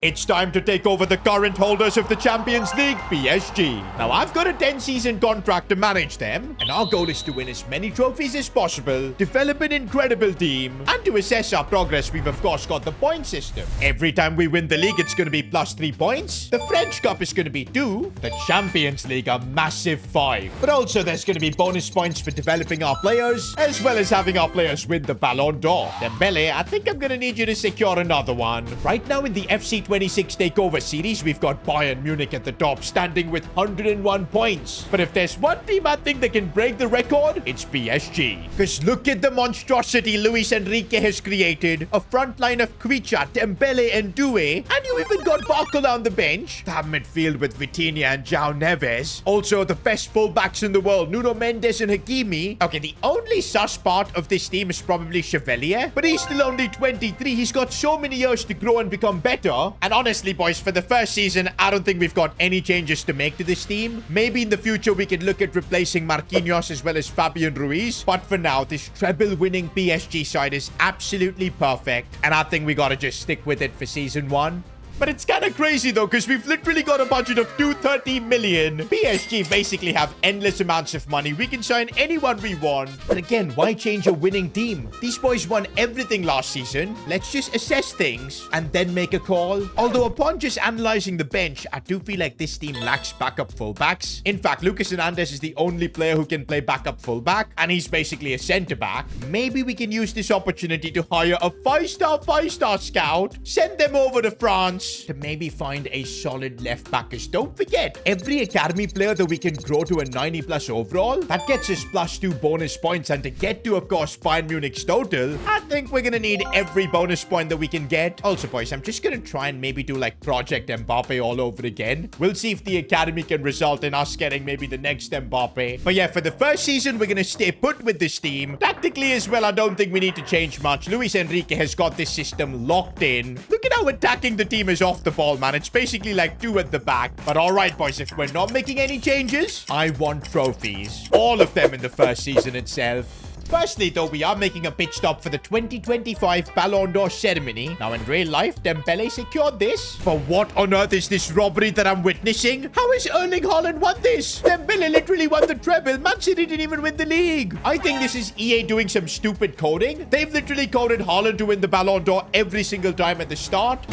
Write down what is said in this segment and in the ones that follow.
It's time to take over the current holders of the Champions League, PSG. Now, I've got a 10-season contract to manage them, and our goal is to win as many trophies as possible, develop an incredible team, and to assess our progress, we've of course got the point system. Every time we win the league, it's going to be plus 3 points. The French Cup is going to be 2. The Champions League a massive 5. But also, there's going to be bonus points for developing our players, as well as having our players win the Ballon d'Or. Dembele, I think I'm going to need you to secure another one. Right now in the FC 26 Takeover series, we've got Bayern Munich at the top, standing with 101 points. But if there's one team I think that can break the record, it's PSG. Because look at the monstrosity Luis Enrique has created. A front line of Kvicha, Dembele, and Doué. And you even got Barcola on the bench. That midfield with Vitinha and João Neves. Also, the best fullbacks in the world, Nuno Mendes and Hakimi. Okay, the only sus part of this team is probably Chevalier. But he's still only 23. He's got so many years to grow and become better. And honestly, boys, for the first season, I don't think we've got any changes to make to this team. Maybe in the future, we could look at replacing Marquinhos as well as Fabian Ruiz. But for now, this treble-winning PSG side is absolutely perfect. And I think we gotta just stick with it for season 1. But it's kind of crazy, though, because we've literally got a budget of 230 million. PSG basically have endless amounts of money. We can sign anyone we want. But again, why change a winning team? These boys won everything last season. Let's just assess things and then make a call. Although upon just analyzing the bench, I do feel like this team lacks backup fullbacks. In fact, Lucas Hernandez is the only player who can play backup fullback, and he's basically a center-back. Maybe we can use this opportunity to hire a 5-star scout, send them over to France, to maybe find a solid left back. Because don't forget, every academy player that we can grow to a 90 plus overall, that gets us plus 2 bonus points. And to get to, of course, Bayern Munich's total, I think we're gonna need every bonus point that we can get. Also, boys, I'm just gonna try and maybe do like Project Mbappe all over again. We'll see if the academy can result in us getting maybe the next Mbappe. But yeah, for the first season, we're gonna stay put with this team. Tactically as well, I don't think we need to change much. Luis Enrique has got this system locked in. Look at how attacking the team is off the ball, man. It's basically like 2 at the back. But all right, boys, if we're not making any changes, I want trophies. All of them in the first season itself. Firstly, though, we are making a pitch stop for the 2025 Ballon d'Or ceremony. Now, in real life, Dembele secured this. But what on earth is this robbery that I'm witnessing? How has Erling Haaland won this? Dembele literally won the treble. Man City didn't even win the league. I think this is EA doing some stupid coding. They've literally coded Haaland to win the Ballon d'Or every single time at the start.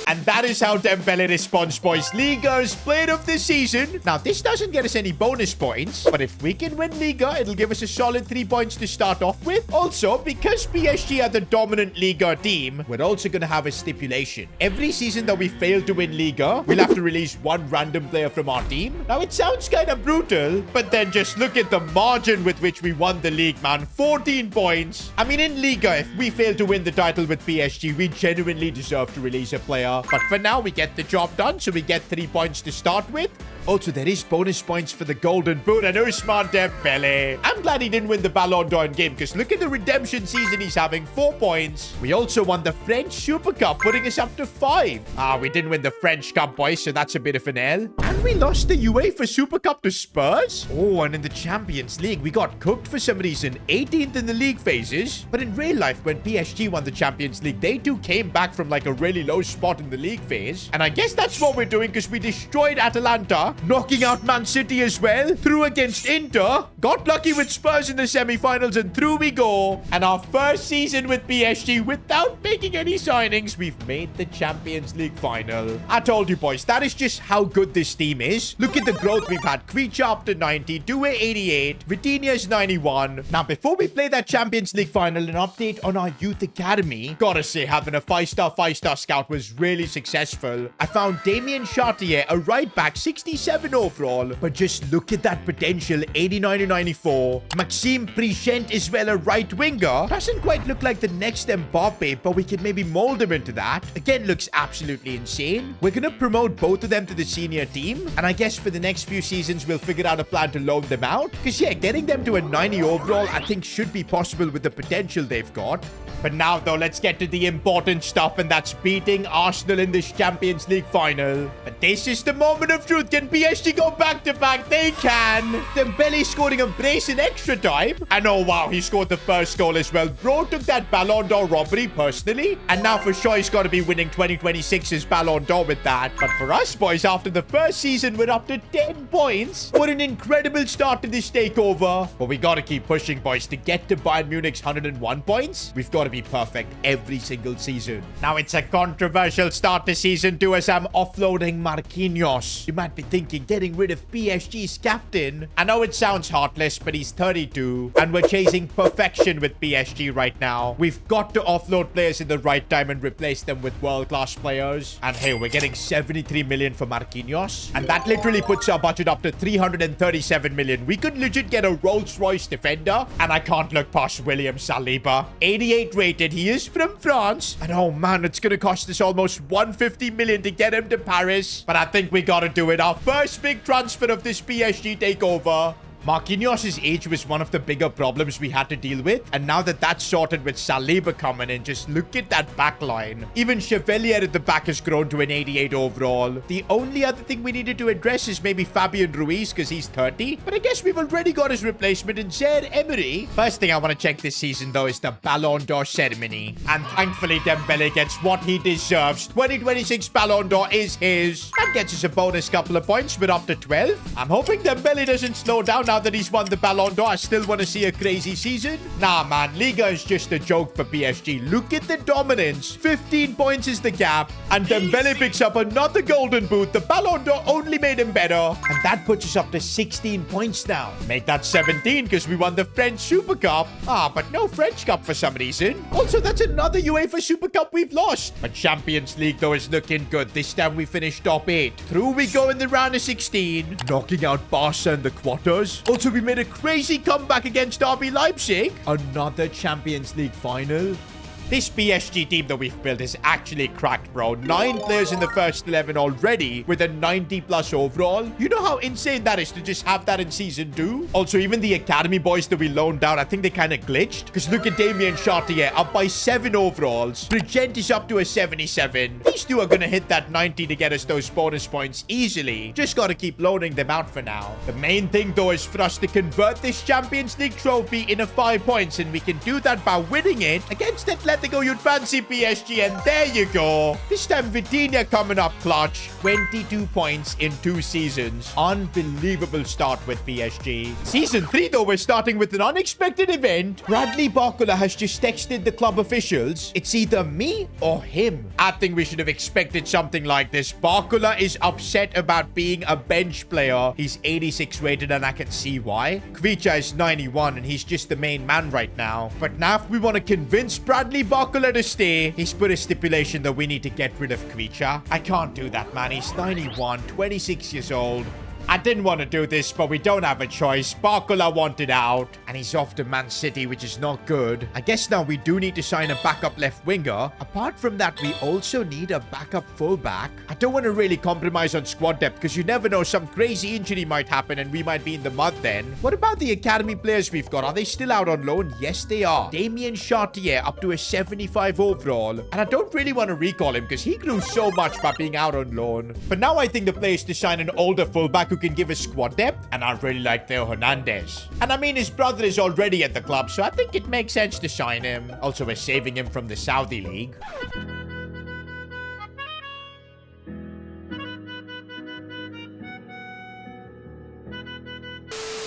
And that is how Dembele responds, boys. Liga's player of the season. Now, this doesn't get us any bonus points, but if we can win Liga, it'll give us a solid 3 points to start off with. Also, because PSG are the dominant Liga team, we're also going to have a stipulation. Every season that we fail to win Liga, we'll have to release one random player from our team. Now, it sounds kind of brutal, but then just look at the margin with which we won the league, man. 14 points. I mean, in Liga, if we fail to win the title with PSG, we genuinely deserve to release a player. But for now, we get the job done, so we get 3 points to start with. Also, there is bonus points for the Golden Boot and Ousmane Dembele. I'm glad he didn't win the Ballon d'Or in game, because look at the redemption season he's having. 4 points. We also won the French Super Cup, putting us up to 5. We didn't win the French Cup, boys, so that's a bit of an L. And we lost the UEFA Super Cup to Spurs. Oh, and in the Champions League, we got cooked for some reason. 18th in the league phases. But in real life, when PSG won the Champions League, they too came back from like a really low spot in the league phase. And I guess that's what we're doing, because we destroyed Atalanta, knocking out Man City as well, through against Inter, got lucky with Spurs in the semi-finals, and through we go. And our first season with PSG, without making any signings, we've made the Champions League final. I told you, boys, that is just how good this team is. Look at the growth we've had. Kvicha up to 90, Doué 88, Vitinha's 91. Now, before we play that Champions League final, an update on our youth academy. Gotta say, having a 5-star scout was really successful. I found Damien Chartier, a right back, 67 overall, but just look at that potential, 89 to 94. Maxime Prichent as well, a right winger. Doesn't quite look like the next Mbappe, but we can maybe mold him into that. Again, looks absolutely insane. We're gonna promote both of them to the senior team, and I guess for the next few seasons, we'll figure out a plan to loan them out. Because yeah, getting them to a 90 overall, I think should be possible with the potential they've got. But now, though, let's get to the important stuff, and that's beating Arsenal Arsenal in this Champions League final. But this is the moment of truth. Can PSG go back-to-back? They can. Dembele scoring a brace in extra time. And oh wow, he scored the first goal as well. Bro took that Ballon d'Or robbery personally. And now for sure he's got to be winning 2026's Ballon d'Or with that. But for us, boys, after the first season, we're up to 10 points. What an incredible start to this takeover. But we got to keep pushing, boys. To get to Bayern Munich's 101 points, we've got to be perfect every single season. Now, it's a controversial start to season 2 as I'm offloading Marquinhos. You might be thinking, getting rid of PSG's captain. I know it sounds heartless, but he's 32. And we're chasing perfection with PSG right now. We've got to offload players in the right time and replace them with world-class players. And hey, we're getting 73 million for Marquinhos. And that literally puts our budget up to 337 million. We could legit get a Rolls-Royce defender. And I can't look past William Saliba. 88 rated. He is from France. And oh man, it's gonna cost us almost 150 million to get him to Paris. But I think we gotta do it. Our first big transfer of this PSG takeover. Marquinhos' age was one of the bigger problems we had to deal with. And now that that's sorted with Saliba coming in, just look at that back line. Even Chevalier at the back has grown to an 88 overall. The only other thing we needed to address is maybe Fabian Ruiz because he's 30. But I guess we've already got his replacement in Zaire Emery. First thing I want to check this season though is the Ballon d'Or ceremony. And thankfully Dembele gets what he deserves. 2026 Ballon d'Or is his. That gets us a bonus couple of points. We're up to 12. I'm hoping Dembele doesn't slow down now that he's won the Ballon d'Or. I still want to see a crazy season. Nah, man. Liga is just a joke for PSG. Look at the dominance. 15 points is the gap. And Dembele picks up another golden boot. The Ballon d'Or only made him better. And that puts us up to 16 points now. Make that 17 because we won the French Super Cup. Ah, but no French Cup for some reason. Also, that's another UEFA Super Cup we've lost. But Champions League, though, is looking good. This time we finished top 8. Through we go in the round of 16. Knocking out Barca in the quarters. Also, we made a crazy comeback against RB Leipzig. Another Champions League final. This PSG team that we've built is actually cracked, bro. 9 players in the first 11 already with a 90+ overall. You know how insane that is to just have that in season 2? Also, even the academy boys that we loaned out, I think they kind of glitched. Because look at Damien Chartier up by 7 overalls. Regent is up to a 77. These two are going to hit that 90 to get us those bonus points easily. Just got to keep loaning them out for now. The main thing, though, is for us to convert this Champions League trophy into 5 points. And we can do that by winning it against Atletico. You'd fancy PSG, and there you go. This time, Vitinha coming up clutch. 22 points in 2 seasons. Unbelievable start with PSG. Season 3, though, we're starting with an unexpected event. Bradley Barcola has just texted the club officials. It's either me or him. I think we should have expected something like this. Barcola is upset about being a bench player. He's 86 rated, and I can see why. Kvicha is 91, and he's just the main man right now. But now if we want to convince Bradley Barcola to stay, he's put a stipulation that we need to get rid of Kvicha. I can't do that, man. He's 91, 26 years old. I didn't want to do this, but we don't have a choice. Barcola wanted out, and he's off to Man City, which is not good. I guess now we do need to sign a backup left winger. Apart from that, we also need a backup fullback. I don't want to really compromise on squad depth because you never know, some crazy injury might happen and we might be in the mud then. What about the academy players we've got? Are they still out on loan? Yes, they are. Damien Chartier up to a 75 overall. And I don't really want to recall him because he grew so much by being out on loan. But now I think the play is to sign an older fullback who can give us squad depth, and I really like Theo Hernandez. And I mean, his brother is already at the club, so I think it makes sense to sign him. Also, we're saving him from the Saudi League.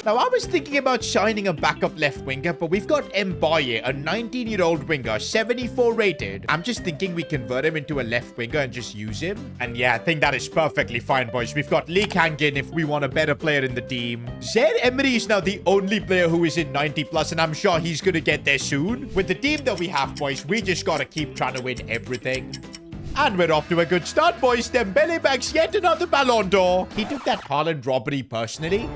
Now, I was thinking about signing a backup left winger, but we've got Mbaye, a 19-year-old winger, 74 rated. I'm just thinking we convert him into a left winger and just use him. And yeah, I think that is perfectly fine, boys. We've got Lee Kangin if we want a better player in the team. Zaire Emery is now the only player who is in 90+, and I'm sure he's going to get there soon. With the team that we have, boys, we just got to keep trying to win everything. And we're off to a good start, boys. Dembele bags yet another Ballon d'Or. He took that Haaland robbery personally.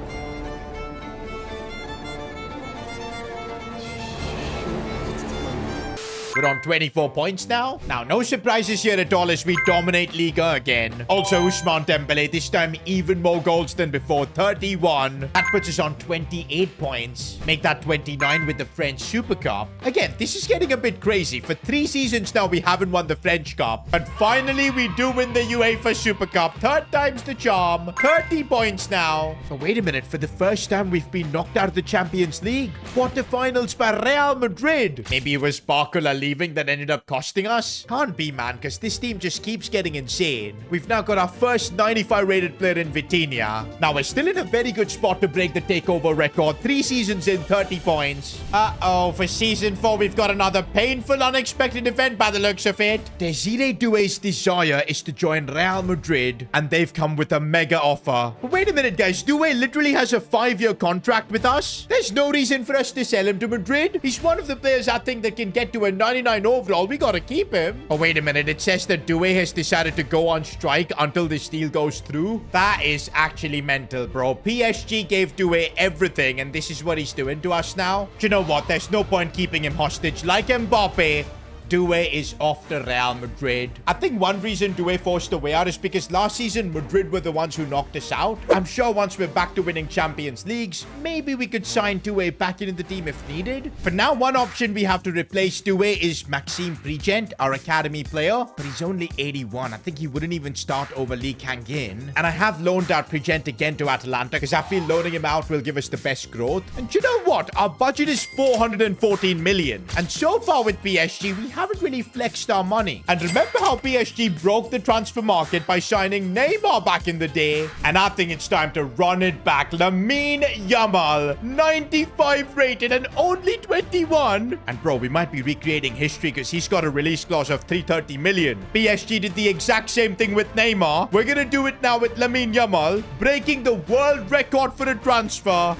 We're on 24 points now. Now, no surprises here at all as we dominate Liga again. Also, Ousmane Dembele, this time even more goals than before, 31. That puts us on 28 points. Make that 29 with the French Super Cup. Again, this is getting a bit crazy. For 3 seasons now, we haven't won the French Cup. But finally, we do win the UEFA Super Cup. 3rd time's the charm. 30 points now. But wait a minute. For the first time, we've been knocked out of the Champions League. Quarterfinals by Real Madrid. Maybe it was Barcola leaving that ended up costing us? Can't be, man, because this team just keeps getting insane. We've now got our first 95 rated player in Vitinha. Now, we're still in a very good spot to break the takeover record. 3 seasons in, 30 points. Uh-oh, for season 4, we've got another painful, unexpected event by the looks of it. Desiree Doué's desire is to join Real Madrid, and they've come with a mega offer. But wait a minute, guys. Doué literally has a 5-year contract with us. There's no reason for us to sell him to Madrid. He's one of the players I think that can get to a 99 overall. We gotta keep him. Oh, wait a minute. It says that Doué has decided to go on strike until this deal goes through. That is actually mental, bro. PSG gave Doué everything, and this is what he's doing to us now. Do you know what? There's no point keeping him hostage. Like Mbappe, Doué is off to Real Madrid. I think one reason Doué forced Doué out is because last season, Madrid were the ones who knocked us out. I'm sure once we're back to winning Champions Leagues, maybe we could sign Doué back into the team if needed. For now, one option we have to replace Doué is Maxime Prigent, our academy player. But he's only 81. I think he wouldn't even start over Lee Kangin. And I have loaned out Prigent again to Atalanta because I feel loaning him out will give us the best growth. And you know what? Our budget is 414 million. And so far with PSG, we haven't really flexed our money. And remember how PSG broke the transfer market by signing Neymar back in the day? And I think it's time to run it back. Lamine Yamal, 95 rated and only 21. And bro, we might be recreating history because he's got a release clause of 330 million. PSG did the exact same thing with Neymar. We're gonna do it now with Lamine Yamal, breaking the world record for a transfer.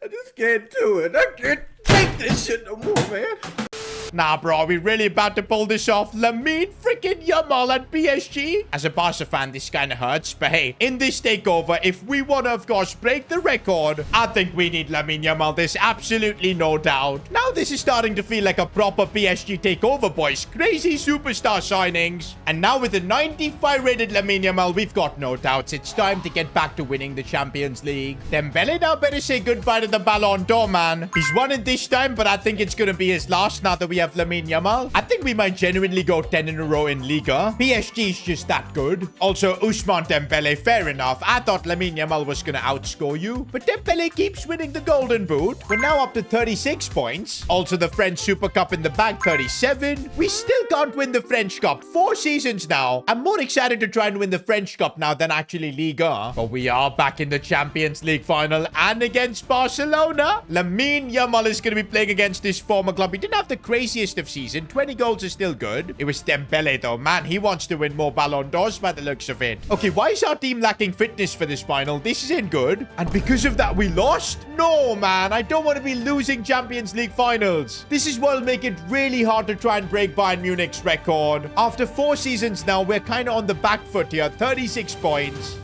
I just can't do it. I can't take this shit no more, man. Nah, bro, are we really about to pull this off? Lamine freaking Yamal at PSG? As a Barca fan, this kind of hurts. But hey, in this takeover, if we want to, of course, break the record, I think we need Lamine Yamal. There's absolutely no doubt. Now this is starting to feel like a proper PSG takeover, boys. Crazy superstar signings. And now with the 95 rated Lamine Yamal, we've got no doubts. It's time to get back to winning the Champions League. Dembele now better say goodbye to the Ballon d'Or, man. He's won it this time, but I think it's going to be his last now that we have Lamine Yamal. I think we might genuinely go 10 in a row in Liga. PSG is just that good. Also, Ousmane Dembele, fair enough. I thought Lamine Yamal was going to outscore you, but Dembele keeps winning the Golden Boot. We're now up to 36 points. Also, the French Super Cup in the bag, 37. We still can't win the French Cup. 4 seasons now. I'm more excited to try and win the French Cup now than actually Liga. But we are back in the Champions League final and against Barcelona. Lamine Yamal is going to be playing against his former club. He didn't have the craziest of season. 20 goals is still good. It was Dembele though. Man, he wants to win more Ballon d'Ors by the looks of it. Okay, why is our team lacking fitness for this final? This isn't good. And because of that, we lost? No, man. I don't want to be losing Champions League finals. This is what will make it really hard to try and break Bayern Munich's record. After 4 seasons now, we're kind of on the back foot here. 36 points.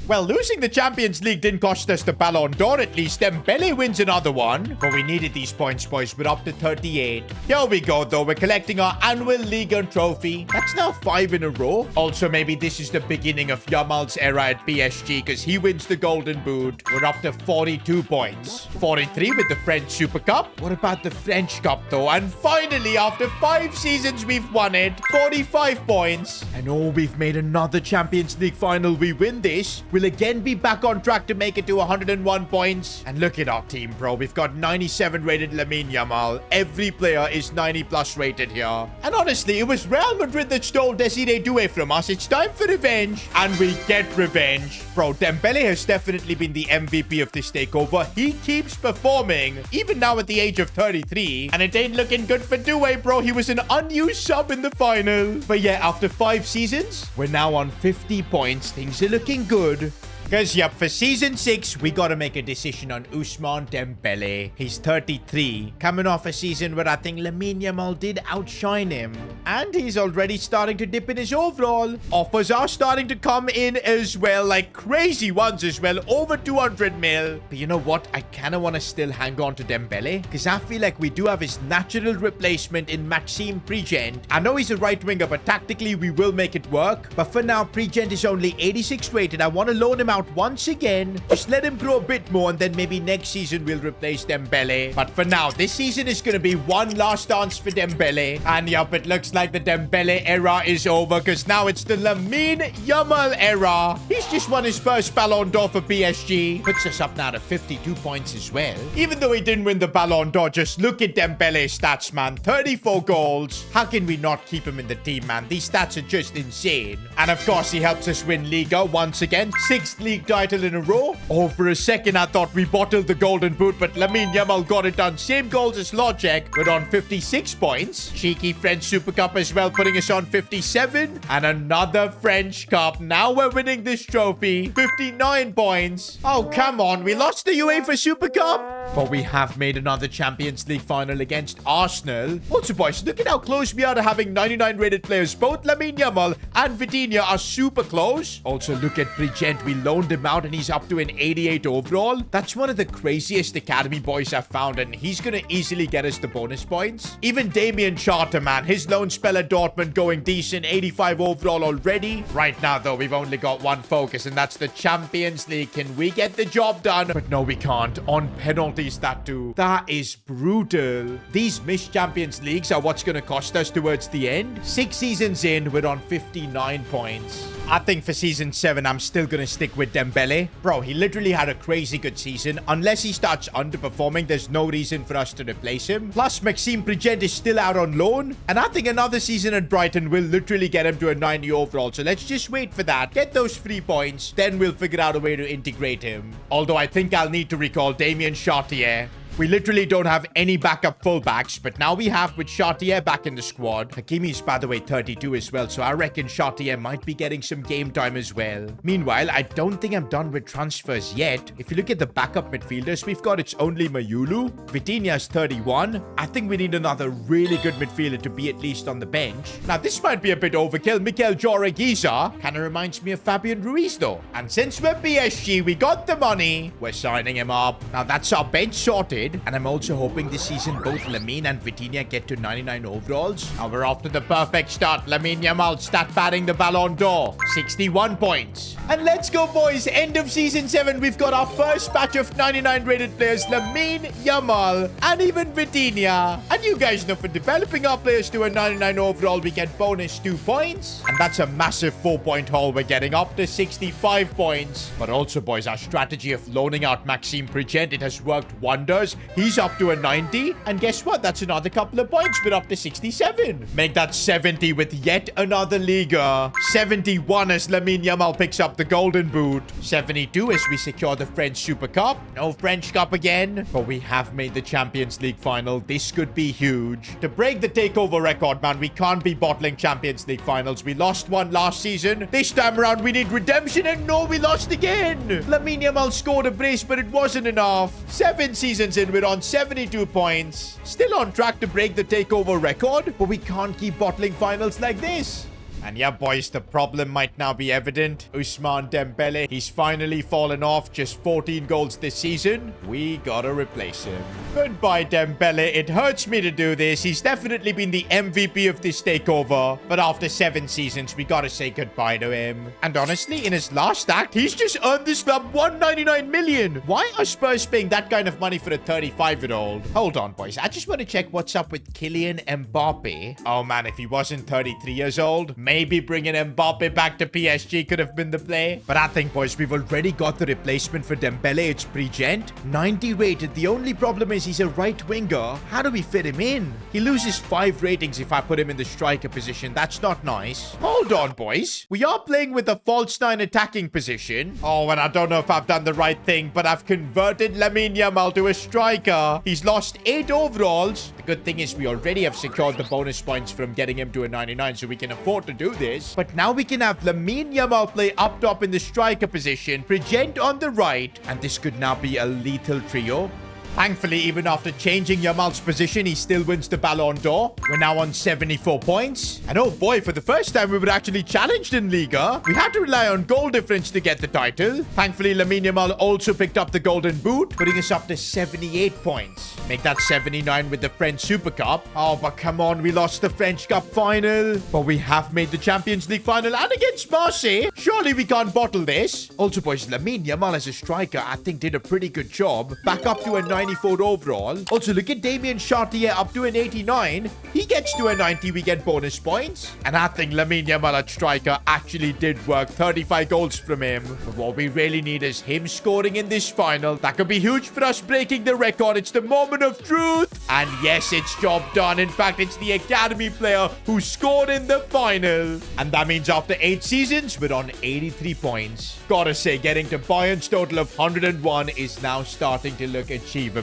Well, losing the Champions League didn't cost us the Ballon d'Or at least. Dembele wins another one. But we needed these points, boys. We're up to 38. Here we go, though. We're collecting our annual Liga trophy. That's now 5 in a row. Also, maybe this is the beginning of Yamal's era at PSG because he wins the Golden Boot. We're up to 42 points. 43 with the French Super Cup. What about the French Cup, though? And finally, after 5 seasons, we've won it. 45 points. And oh, we've made another Champions League final. We win this. We'll again be back on track to make it to 101 points. And look at our team, bro. We've got 97 rated Lamine Yamal. Every player is 90 plus rated here. And honestly, it was Real Madrid that stole Desiree Doué from us. It's time for revenge. And we get revenge. Bro, Dembele has definitely been the MVP of this takeover. He keeps performing, even now at the age of 33. And it ain't looking good for Doué, bro. He was an unused sub in the final. But yeah, after 5 seasons, we're now on 50 points. Things are looking good. Because, yep, for Season 6, we got to make a decision on Ousmane Dembele. He's 33, coming off a season where I think Lamine Yamal did outshine him. And he's already starting to dip in his overall. Offers are starting to come in as well, like crazy ones as well, over 200 mil. But you know what? I kind of want to still hang on to Dembele, because I feel like we do have his natural replacement in Maxime Prigent. I know he's a right winger, but tactically we will make it work. But for now, Prigent is only 86 rated. I want to loan him out once again. Just let him grow a bit more, and then maybe next season we'll replace Dembele. But for now, this season is going to be one last dance for Dembele. And yup, it looks like the Dembele era is over, because now it's the Lamine Yamal era. He's just won his first Ballon d'Or for PSG. Puts us up now to 52 points as well. Even though he didn't win the Ballon d'Or, just look at Dembele's stats, man. 34 goals. How can we not keep him in the team, man? These stats are just insane. And of course, he helps us win Liga once again. 6th league title in a row. Oh, for a second, I thought we bottled the golden boot, but Lamine Yamal got it done. Same goals as Lojek. We're on 56 points. Cheeky French Super Cup as well, putting us on 57. And another French Cup. Now we're winning this trophy. 59 points. Oh, come on. We lost the UEFA Super Cup. But we have made another Champions League final against Arsenal. Also, boys, look at how close we are to having 99 rated players. Both Lamine Yamal and Vitinha are super close. Also, look at Prigent. We loaned him out and he's up to an 88 overall. That's one of the craziest academy boys I've found, and he's going to easily get us the bonus points. Even Damien Charter, man, his loan spell at Dortmund going decent, 85 overall already. Right now, though, we've only got one focus, and that's the Champions League. Can we get the job done? But no, we can't. On penalties, that too. That is brutal. These missed Champions Leagues are what's going to cost us towards the end. 6 seasons in, we're on 59 points. I think for Season 7, I'm still going to stick with Dembele. Bro, he literally had a crazy good season. Unless he starts underperforming, there's no reason for us to replace him. Plus, Maxime Prigent is still out on loan. And I think another season at Brighton will literally get him to a 90 overall. So let's just wait for that. Get those 3 points. Then we'll figure out a way to integrate him. Although I think I'll need to recall Damien Chartier. We literally don't have any backup fullbacks, but now we have with Chartier back in the squad. Hakimi is, by the way, 32 as well, so I reckon Chartier might be getting some game time as well. Meanwhile, I don't think I'm done with transfers yet. If you look at the backup midfielders, we've got it's only Mayulu. Vitinha's 31. I think we need another really good midfielder to be at least on the bench. Now, this might be a bit overkill. Mikel Joregiza kind of reminds me of Fabian Ruiz, though. And since we're PSG, we got the money. We're signing him up. Now, that's our bench sorted. And I'm also hoping this season both Lamine and Vitinha get to 99 overalls. Now we're off to the perfect start. Lamine Yamal stat padding the Ballon d'Or. 61 points. And let's go, boys. End of Season 7. We've got our first batch of 99 rated players. Lamine Yamal and even Vitinha. And you guys know for developing our players to a 99 overall, we get bonus 2 points. And that's a massive 4-point haul. We're getting up to 65 points. But also, boys, our strategy of loaning out Maxime Prigent, it has worked wonders. He's up to a 90. And guess what? That's another couple of points. We're up to 67. Make that 70 with yet another Liga. 71 as Lamine Yamal picks up the golden boot. 72 as we secure the French Super Cup. No French Cup again. But we have made the Champions League final. This could be huge. To break the takeover record, man, we can't be bottling Champions League finals. We lost one last season. This time around, we need redemption. And no, we lost again. Lamine Yamal scored a brace, but it wasn't enough. 7 seasons in, we're on 72 points. Still on track to break the takeover record, but we can't keep bottling finals like this. And yeah, boys, the problem might now be evident. Ousmane Dembele, he's finally fallen off. Just 14 goals this season. We gotta replace him. Goodbye, Dembele. It hurts me to do this. He's definitely been the MVP of this takeover. But after 7 seasons, we gotta say goodbye to him. And honestly, in his last act, he's just earned this club 199 million. Why are Spurs paying that kind of money for a 35-year-old? Hold on, boys. I just want to check what's up with Kylian Mbappe. Oh, man, if he wasn't 33 years old, maybe bringing Mbappe back to PSG could have been the play. But I think, boys, we've already got the replacement for Dembele. It's Prigent. 90 rated. The only problem is he's a right winger. How do we fit him in? He loses 5 ratings if I put him in the striker position. That's not nice. Hold on, boys. We are playing with a false 9 attacking position. Oh, and I don't know if I've done the right thing, but I've converted Lamine Yamal to a striker. He's lost 8 overalls. The good thing is we already have secured the bonus points from getting him to a 99, so we can afford to do do this. But now we can have Lamine Yamal play up top in the striker position, Present on the right, and this could now be a lethal trio. Thankfully, even after changing Yamal's position, he still wins the Ballon d'Or. We're now on 74 points. And oh boy, for the first time, we were actually challenged in Liga. We had to rely on goal difference to get the title. Thankfully, Lamine Yamal also picked up the Golden Boot, putting us up to 78 points. Make that 79 with the French Super Cup. Oh, but come on, we lost the French Cup final. But we have made the Champions League final and against Marseille. Surely we can't bottle this. Also, boys, Lamine Yamal as a striker, I think did a pretty good job. Back up to a 94 overall. Also, look at Damien Chartier up to an 89. He gets to a 90, we get bonus points. And I think Lamine Yamal at striker actually did work. 35 goals from him. But what we really need is him scoring in this final. That could be huge for us breaking the record. It's the moment of truth. And yes, it's job done. In fact, it's the academy player who scored in the final. And that means after 8 seasons, we're on 83 points. Gotta say, getting to Bayern's total of 101 is now starting to look achievable.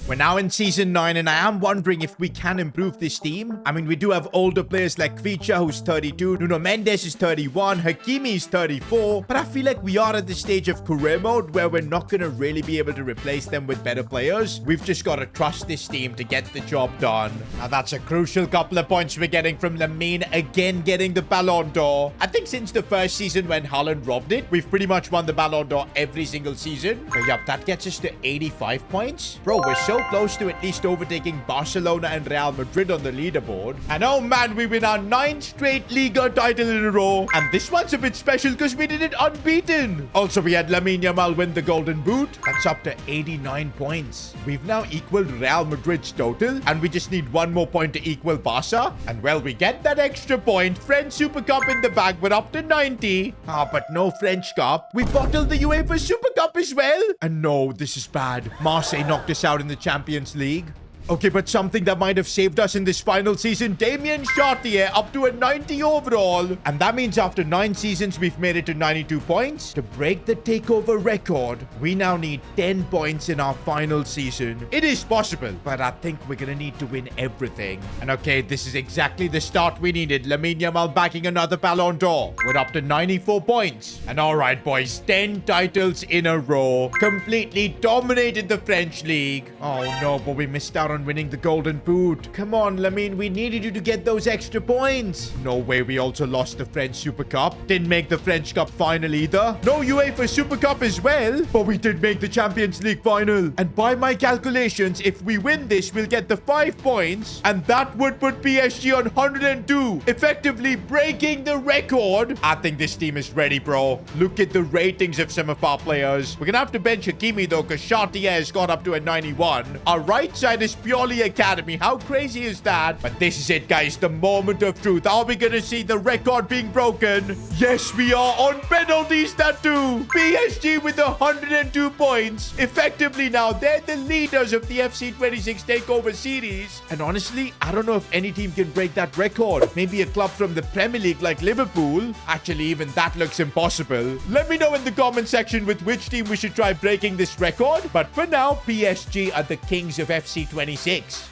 We're now in Season 9, and I am wondering if we can improve this team. I mean, we do have older players like Kvicha, who's 32, Nuno Mendes is 31, Hakimi is 34, but I feel like we are at the stage of career mode where we're not going to really be able to replace them with better players. We've just got to trust this team to get the job done. Now, that's a crucial couple of points we're getting from Lamine, again getting the Ballon d'Or. I think since the first season when Haaland robbed it, we've pretty much won the Ballon d'Or every single season. But yep, that gets us to 85 points. Bro, we're so close to at least overtaking Barcelona and Real Madrid on the leaderboard. And oh man, we win our 9th straight Liga title in a row. And this one's a bit special because we did it unbeaten. Also, we had Lamine Yamal win the Golden Boot. That's up to 89 points. We've now equaled Real Madrid's total, and we just need one more point to equal Barca. And well, we get that extra point. French Super Cup in the bag. We're up to 90. But no French Cup. We bottled the UEFA Super Cup as well. And no, this is bad. Marseille knocked us out in the Champions League. Okay, but something that might have saved us in this final season, Damien Chartier up to a 90 overall. And that means after 9 seasons, we've made it to 92 points. To break the takeover record, we now need 10 points in our final season. It is possible, but I think we're going to need to win everything. And okay, this is exactly the start we needed. Lamine Yamal backing another Ballon d'Or. We're up to 94 points. And all right, boys, 10 titles in a row. Completely dominated the French league. Oh no, but we missed out on winning the Golden Boot. Come on, Lamine, we needed you to get those extra points. No way, we also lost the French Super Cup. Didn't make the French Cup final either. No UEFA Super Cup as well. But we did make the Champions League final. And by my calculations, if we win this, we'll get the 5 points. And that would put PSG on 102, effectively breaking the record. I think this team is ready, bro. Look at the ratings of some of our players. We're gonna have to bench Hakimi though, because Chartier has got up to a 91. Our right side is purely academy. How crazy is that? But this is it, guys. The moment of truth. Are we gonna see the record being broken? Yes, we are on penalties that too. PSG with 102 points. Effectively now, they're the leaders of the FC 26 Takeover series. And honestly, I don't know if any team can break that record. Maybe a club from the Premier League like Liverpool. Actually, even that looks impossible. Let me know in the comment section with which team we should try breaking this record. But for now, PSG are the kings of FC 26.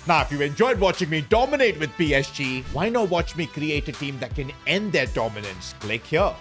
Now, if you enjoyed watching me dominate with PSG, why not watch me create a team that can end their dominance? Click here.